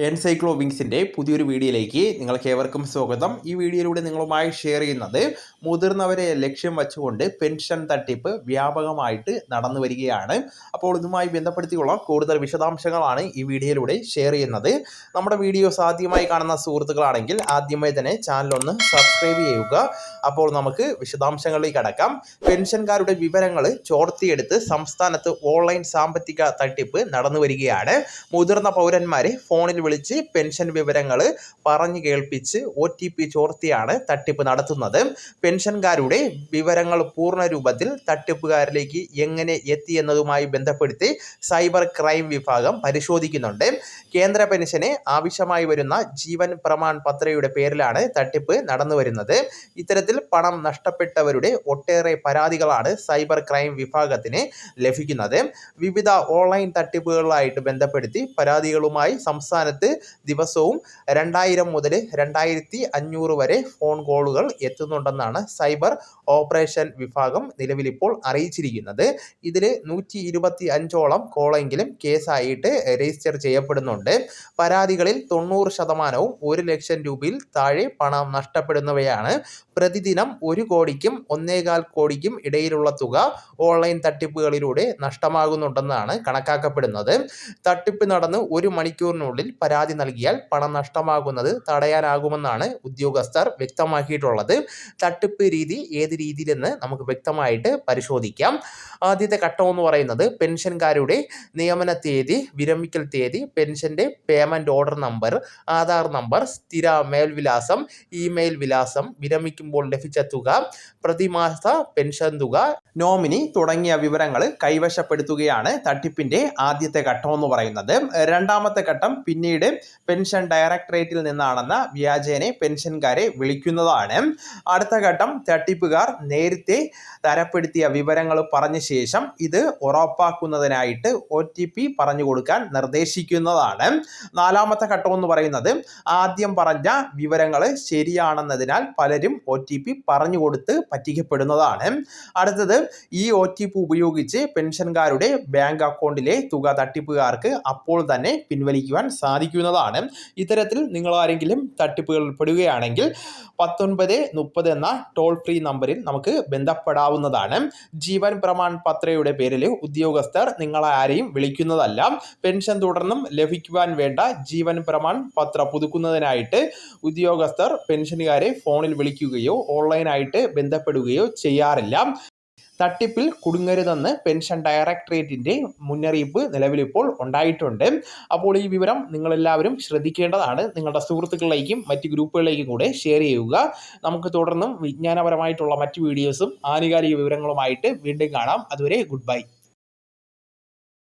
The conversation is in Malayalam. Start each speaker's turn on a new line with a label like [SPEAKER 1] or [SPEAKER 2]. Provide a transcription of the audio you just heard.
[SPEAKER 1] എൻസൈക്ലോവിങ്സിൻ്റെ പുതിയൊരു വീഡിയോയിലേക്ക് നിങ്ങൾക്ക് ഏവർക്കും സ്വാഗതം. ഈ വീഡിയോയിലൂടെ നിങ്ങളുമായി ഷെയർ ചെയ്യുന്നത് മുതിർന്നവരെ ലക്ഷ്യം വെച്ചുകൊണ്ട് പെൻഷൻ തട്ടിപ്പ് വ്യാപകമായിട്ട് നടന്നു വരികയാണ്. അപ്പോൾ ഇതുമായി ബന്ധപ്പെടുത്തിയുള്ള കൂടുതൽ വിശദാംശങ്ങളാണ് ഈ വീഡിയോയിലൂടെ ഷെയർ ചെയ്യുന്നത്. നമ്മുടെ വീഡിയോസ് ആദ്യമായി കാണുന്ന സുഹൃത്തുക്കളാണെങ്കിൽ ആദ്യമായി തന്നെ ചാനലൊന്ന് സബ്സ്ക്രൈബ് ചെയ്യുക. അപ്പോൾ നമുക്ക് വിശദാംശങ്ങളിലേക്ക് കടക്കാം. പെൻഷൻകാരുടെ വിവരങ്ങൾ ചോർത്തിയെടുത്ത് സംസ്ഥാനത്ത് ഓൺലൈൻ സാമ്പത്തിക തട്ടിപ്പ് നടന്നു വരികയാണ്. മുതിർന്ന പൗരന്മാരെ ഫോണിൽ വിളിച്ച് പെൻഷൻ വിവരങ്ങൾ പറഞ്ഞു കേൾപ്പിച്ച് OTP ചോർത്തിയാണ് തട്ടിപ്പ് നടത്തുന്നത്. പെൻഷൻകാരുടെ വിവരങ്ങൾ പൂർണ്ണ രൂപത്തിൽ തട്ടിപ്പുകാരിലേക്ക് എങ്ങനെ എത്തിയെന്നതുമായി ബന്ധപ്പെടുത്തി സൈബർ ക്രൈം വിഭാഗം പരിശോധിക്കുന്നുണ്ട്. കേന്ദ്ര പെൻഷന് ആവശ്യമായി വരുന്ന ജീവൻ പ്രമാൺ പത്രയുടെ പേരിലാണ് തട്ടിപ്പ് നടന്നു വരുന്നത്. ഇത്തരത്തിൽ പണം നഷ്ടപ്പെട്ടവരുടെ ഒട്ടേറെ പരാതികളാണ് സൈബർ ക്രൈം വിഭാഗത്തിന് ലഭിക്കുന്നത്. വിവിധ ഓൺലൈൻ തട്ടിപ്പുകളായിട്ട് ബന്ധപ്പെടുത്തി പരാതികളുമായി സംസ്ഥാനത്ത് ദിവസവും 2000 മുതൽ 2500 വരെ ഫോൺ കോളുകൾ എത്തുന്നുണ്ടെന്നാണ് സൈബർ ഓപ്പറേഷൻ വിഭാഗം നിലവിലിപ്പോൾ അറിയിച്ചിരിക്കുന്നത്. ഇതിൽ 125ഓളം കോളെങ്കിലും കേസായിട്ട് രജിസ്റ്റർ ചെയ്യപ്പെടുന്നുണ്ട്. പരാതികളിൽ 90% 1 ലക്ഷം രൂപയിൽ താഴെ പണം നഷ്ടപ്പെടുന്നവയാണ്. പ്രതിദിനം 1 കോടിക്കും 1.25 കോടിക്കും ഇടയിലുള്ള തുക ഓൺലൈൻ തട്ടിപ്പുകളിലൂടെ നഷ്ടമാകുന്നുണ്ടെന്നാണ് കണക്കാക്കപ്പെടുന്നത്. തട്ടിപ്പ് നടന്ന് 1 മണിക്കൂറിനുള്ളിൽ പരാതി നൽകിയാൽ പണം നഷ്ടമാകുന്നത് തടയാനാകുമെന്നാണ് ഉദ്യോഗസ്ഥർ വ്യക്തമാക്കിയിട്ടുള്ളത്. തട്ടിപ്പ് രീതി ഏത് രീതിയിലെന്ന് നമുക്ക് വ്യക്തമായിട്ട് പരിശോധിക്കാം. ആദ്യത്തെ ഘട്ടം എന്ന് പറയുന്നത് പെൻഷൻകാരുടെ നിയമന തീയതി, വിരമിക്കൽ തീയതി, പെൻഷന്റെ payment order number, Aadhaar number, സ്ഥിര മേൽവിലാസം, ഇമെയിൽ വിലാസം, വിരമിക്കുമ്പോൾ ലഭിച്ച തുക, പ്രതിമാസ പെൻഷൻ തുക, നോമിനി തുടങ്ങിയ വിവരങ്ങൾ കൈവശപ്പെടുത്തുകയാണ് തട്ടിപ്പിന്റെ ആദ്യത്തെ ഘട്ടം എന്ന് പറയുന്നത്. രണ്ടാമത്തെ ഘട്ടം പിന്നീട് പെൻഷൻ ഡയറക്ടറേറ്റിൽ നിന്നാണെന്ന വ്യാജേനെ പെൻഷൻകാരെ വിളിക്കുന്നതാണ്. അടുത്ത ഘട്ടം തട്ടിപ്പുകാർ നേരത്തെ തരപ്പെടുത്തിയ വിവരങ്ങൾ പറഞ്ഞ ശേഷം ഇത് ഉറപ്പാക്കുന്നതിനായിട്ട് OTP പറഞ്ഞു കൊടുക്കാൻ നിർദ്ദേശിക്കുന്നതാണ്. നാലാമത്തെ ഘട്ടം എന്ന് പറയുന്നത് ആദ്യം പറഞ്ഞ വിവരങ്ങൾ ശരിയാണെന്നതിനാൽ പലരും OTP പറഞ്ഞു കൊടുത്ത് പറ്റിക്കപ്പെടുന്നതാണ്. അടുത്തത് ഈ OTP ഉപയോഗിച്ച് പെൻഷൻകാരുടെ ബാങ്ക് അക്കൗണ്ടിലെ തുക തട്ടിപ്പുകാർക്ക് അപ്പോൾ തന്നെ പിൻവലിക്കുവാൻ സാധിക്കുന്നതാണ്. ഇത്തരത്തിൽ നിങ്ങൾ ആരെങ്കിലും തട്ടിപ്പുകളിൽ പെടുകയാണെങ്കിൽ 1930 എന്ന ടോൾ ഫ്രീ നമ്പറിൽ നമുക്ക് ബന്ധപ്പെടാവുന്നതാണ്. ജീവൻ പ്രമാൺ പത്രയുടെ പേരിൽ ഉദ്യോഗസ്ഥർ നിങ്ങളെ ആരെയും വിളിക്കുന്നതല്ല. പെൻഷൻ തുടർന്നും ലഭിക്കുവാൻ വേണ്ട ജീവൻ പ്രമാൺ പത്ര പുതുക്കുന്നതിനായിട്ട് ഉദ്യോഗസ്ഥർ പെൻഷനുകാരെ ഫോണിൽ വിളിക്കുകയോ ഓൺലൈനായിട്ട് ബന്ധപ്പെടുകയോ ചെയ്യാറില്ല. തട്ടിപ്പിൽ കുടുങ്ങരുതെന്ന് പെൻഷൻ ഡയറക്ടറേറ്റിൻ്റെ മുന്നറിയിപ്പ് നിലവിലിപ്പോൾ ഉണ്ടായിട്ടുണ്ട്. അപ്പോൾ ഈ വിവരം നിങ്ങളെല്ലാവരും ശ്രദ്ധിക്കേണ്ടതാണ്. നിങ്ങളുടെ സുഹൃത്തുക്കളിലേക്കും മറ്റ് ഗ്രൂപ്പുകളിലേക്കും കൂടെ ഷെയർ ചെയ്യുക. നമുക്ക് തുടർന്നും വിജ്ഞാനപരമായിട്ടുള്ള മറ്റ് വീഡിയോസും ആനുകാലിക വിവരങ്ങളുമായിട്ട് വീണ്ടും കാണാം. അതുവരെ ഗുഡ് ബൈ.